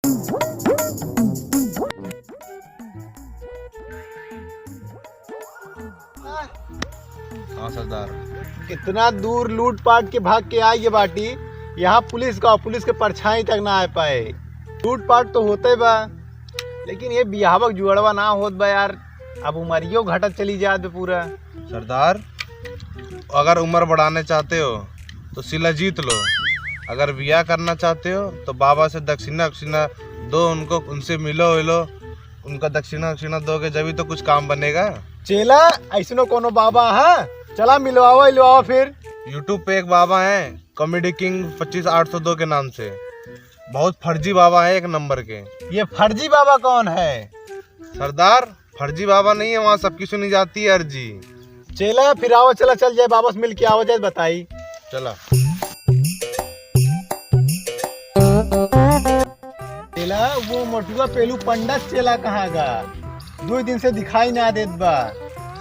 हाँ सरदार। कितना दूर लूट पाट के भाग के आई ये बाटी, यहाँ पुलिस के परछाई तक ना आ पाए। लूट पाट तो होते बा, लेकिन ये बिहावक जुड़वा ना होत बा यार। अब उमरियो घटत चली जात बे पूरा। सरदार, अगर उम्र बढ़ाने चाहते हो तो सिला जीत लो, अगर ब्याह करना चाहते हो तो बाबा से दक्षिणा दो, उनसे मिलो उनका दक्षिणा दोगे जब तो कुछ काम बनेगा। चेला ऐसनो कोनो बाबा है? चला मिलवाओ फिर। यूट्यूब पे एक बाबा है कॉमेडी किंग 25802 के नाम से, बहुत फर्जी बाबा है, एक नंबर के। ये फर्जी बाबा कौन है? सरदार, फर्जी बाबा नहीं है, वहाँ सबकी सुनी जाती है अर्जी। चेला फिर आओ, चल जाए बाबा से मिल के आओ जाए, बताई। चला चेला वो मोटुआ पेलू पंडित चेला कहाँ गा? 2 दिन से दिखाई ना देत बा।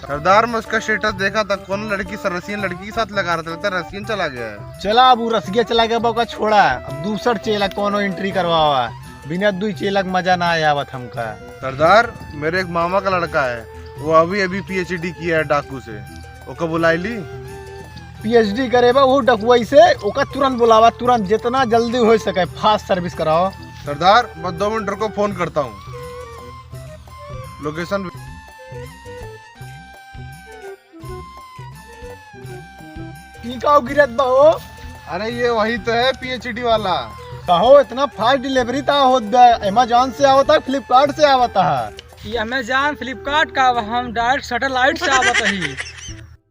सरदार, मैं उसका स्टेटस देखा था, कौन रसियन लड़की के साथ लगा रहा था, लगता है रसियन चला गया है। चला अब वो रसिया चला गया बा, छोड़ा। अब दूसर चेला कोनो एंट्री करवावा, बिना 2 चेला मजा ना आवत हमका। सरदार, मेरे एक मामा का लड़का है, वो अभी PhD किया है डाकू से, ओका बुलाई ली। PhD करे बा वो डकुआई से, ओका तुरंत बुलावा, तुरंत जितना जल्दी हो सके फास्ट सर्विस कराओ। सरदार, बस 2 मिनट रुको, फोन करता हूँ। लोकेशन गिरत बा हो? अरे ये वही तो है PhD वाला। कहो इतना फास्ट डिलीवरी ता होत बा? अमेज़न से आवता, फ्लिपकार्ट से आवता है? ये अमेज़न फ्लिपकार्ट का, हम डायरेक्ट सैटेलाइट से आवत ही।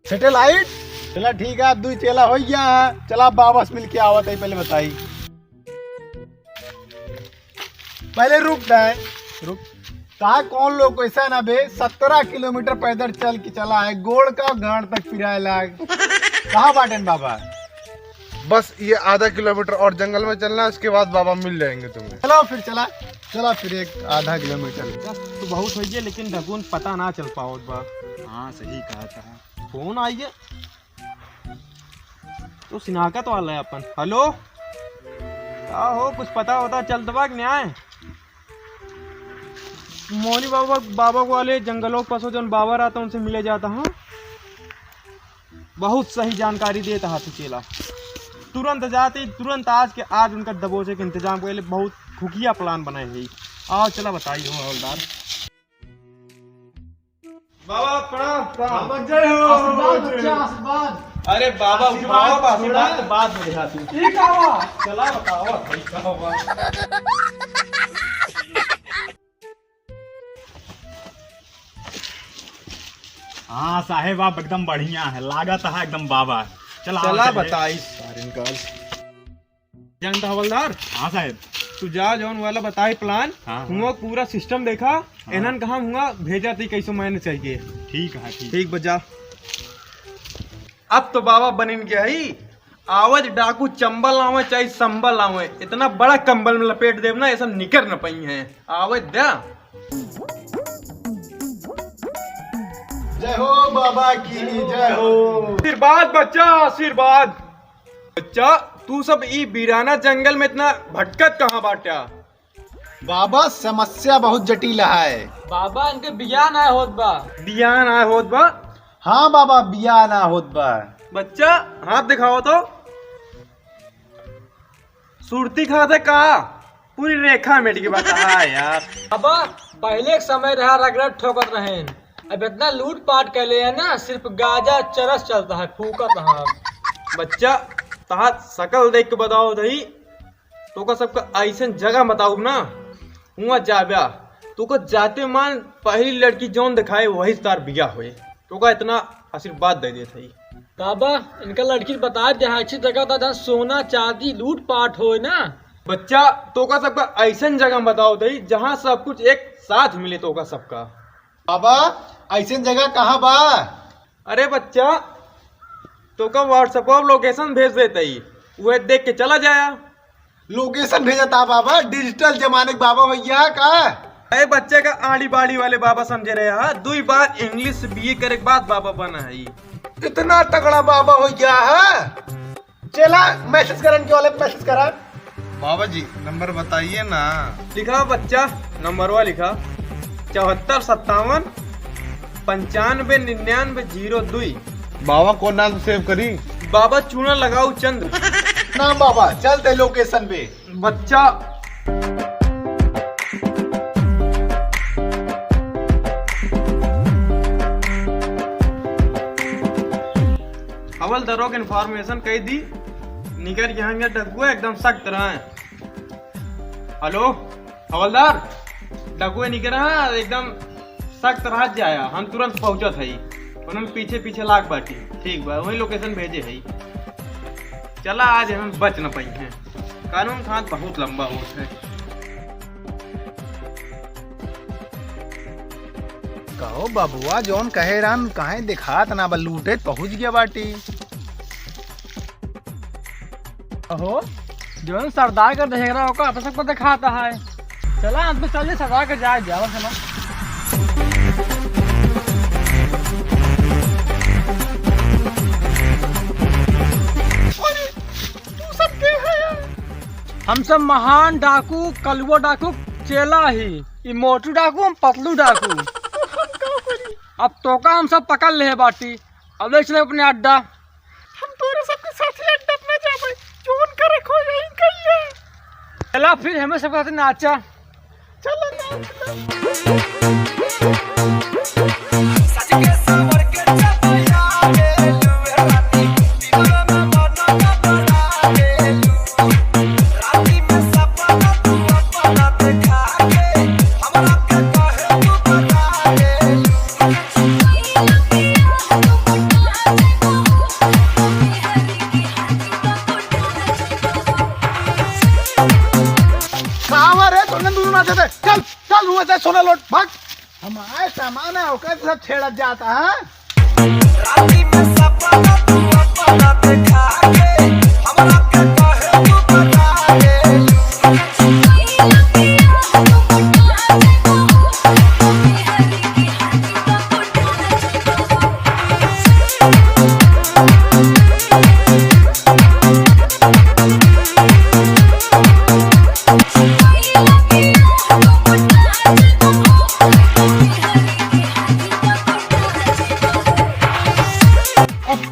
सैटेलाइट? चला ठीक है, अब 2 चेला हो गया है। चला बाबा से मिल के आवत है, पहले बताई। पहले रुक कहा कौन लोग ऐसा ना बे, 17 किलोमीटर पैदल चल के चला है, गोड़ का गांड तक फिराए लाग। कहाँ बाटन बाबा? बस ये आधा किलोमीटर और जंगल में चलना है, उसके बाद बाबा मिल जाएंगे तुम्हें। चला फिर एक आधा किलोमीटर। तो बहुत हो गया, लेकिन ढकून पता ना चल पाओ बा। हाँ सही कहा था। फोन आई है तो सिनाकत वाला है अपन। हेलो, क्या हो, कुछ पता होता चल दबा न्याय? मोनी बाबा वाले जंगलों के पास जो बाबा रहता उनसे मिले जाता। हाँ, बहुत सही जानकारी देता है तू चेला। तुरंत जाते, तुरंत आज के आज उनका दबोचे के इंतजाम के लिए बहुत खुकिया प्लान बनाए है। आओ चला बताइए हवलदार। बाबा प्रणाम। जय हो। अरे बाबा उठाओ, बात में दिखाती हूँ। ठीक है, चला बताओ भाई क्या हुआ। हाँ साहेब, आप एकदम बढ़िया है, लागत है एकदम बाबा। चला बताई जानता हवलदार। हाँ साहेब। तू जा जौन वाला बताई प्लान। हाँ। हुआ पूरा सिस्टम देखा। इन्हन कहा हुआ भेजा थी कैसे मैंने चाहिए। ठीक है ठीक। ठीक बजा। अब तो बाबा बनिन गया ही। आवाज डाकू चंबल आवे चाहे संबल आवे, इतना बड़ा कंबल में लपेट देव ना, ये सब निकर न पाई है। आवाज दे। जय हो बाबा की जय हो। आशीर्वाद बच्चा, आशीर्वाद। बच्चा, तू सब ई बीराना जंगल में इतना भटकत कहाँ बाटा? बाबा समस्या बहुत जटिल है। बाबा इनके बियान आए होत बा। बियान आए होत बा? हाँ बाबा, बिया ना होत बा। बच्चा हाथ दिखाओ तो। सुरती खाते कहा पूरी रेखा मेट के बता यार। बाबा पहले एक समय रहा रगड़त ठोकत रहे, अब इतना लूट पाट कर ले है ना, सिर्फ गाजा चरस चलता है, फूकत रहा। बच्चा तहा शकल देख के बताओ दही, तो का सबका ऐसा जगह बताऊ ना, हुआ जाब्या तो का जाते मान पहली लड़की जौन दिखाए वही तार बिया हुए, तो का इतना आशीर्वाद दे देते। बाबा इनका लड़की बता दे अच्छी जगह था जहाँ सोना चांदी लूट पाट हो ना। बच्चा तो का सबका ऐसा जगह बताओ दही जहाँ सब कुछ एक साथ मिले, तो का सबका। बाबा ऐसी जगह कहाँ बा? अरे बच्चा तो का व्हाट्सएप पर लोकेशन भेज देते ही, वह देख के चला जाया। लोकेशन भेजा था बाबा, डिजिटल जमाने के बाबा भैया का। अरे बच्चे का आड़ी बाड़ी वाले बाबा समझे रहे। हाँ, 2 बार इंग्लिश BA करे के बाद बाबा बना है। इतना तगड़ा बाबा हो गया है। चला मैसेज करन के वाले मैसेज करा। बाबा जी नंबर बताइए ना। लिखा बच्चा, नंबरवा लिखा 74 57 95 99 02। बाबा को नाम सेव करी। बाबा चूना लगाऊ चंद्र। ना बाबा चलते लोकेशन पे। बच्चा हवलदारों के इन्फॉर्मेशन कही दी, निकल यहाँ के डकुए एकदम सख्त रहे। हेलो हवलदार, डकुए निकल रहा एकदम सख्त रहा जाया, हम तुरंत पहुंचत है। उन्होंने पीछे पीछे लाग बाटी। ठीक बा, वही लोकेशन भेजे है। चला आज हम बच न पाई हैं, कानून खान बहुत लंबा होता है। कहो बबुआ जौन कहे रान कहे दिखात ना बा लूटे पहुंच गया बाटी। अहो जो सरदार का दहेरा होगा आप सबको दिखाता है। चला हम तो चलिए सरदार के जाए जाओ चला। हम सब महान डाकू, कलुआ डाकू, चेला ही, ई मोटू डाकू, हम पतलू डाकू। अब तो का हम सब पकड़ ले बाटी। अब ले चले अपने अड्डा। हम तोरे सबके साथ ही अड्डा में जाबे, जोन करे खो यही कहिए। चला फिर हमें सबके साथ नाचा। चलो चल चल हुआ से सोना लौट भाग। हमारे सामान है ओकर सब छेड़ा जाता है। राती में सपना तू अपना देखा के हमरा के कहे तू बता दे।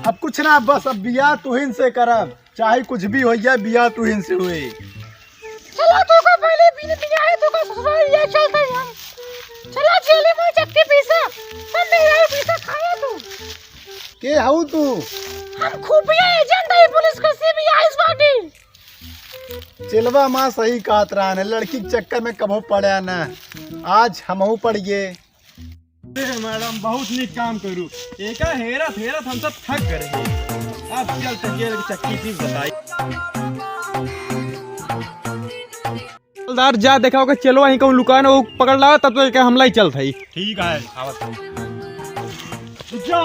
अब कुछ ना, बस अब बिया तुहिन से करब, चाहे कुछ भी हो जाए बिया तुहिन से हुए। चला तो का पहले बिन बिया है तो का ससुराल ये चलते हैं हम। चला जेल में चक्के पीसा, सब मेरा पीसा खाया तू। के हऊ तू? हम खुफिया एजेंट है पुलिस के सीबीआई इस पार्टी। चिलवा माँ सही कहत रहा है, लड़की के चक्कर में कभो पड़ा ना, आज हमहू पड़ गए। मैडम बहुत नीक काम करू, एक हेरत हेरत हम सब थक गए। अब चल चलिए चक्की चीज बताई। हवलदार जा देखा होगा, चलो वहीं कहूँ लुका ना वो पकड़ ला, तब तो हमला ही चल था। ठीक है आवत जा।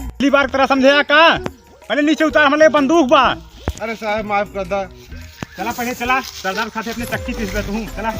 पहली बार तेरा समझेगा का? पहले नीचे उतार, हमारे बंदूक बा। अरे साहब माफ कर दा। चला पहले चला, सरदार खाते अपने चक्की पीस तू। चला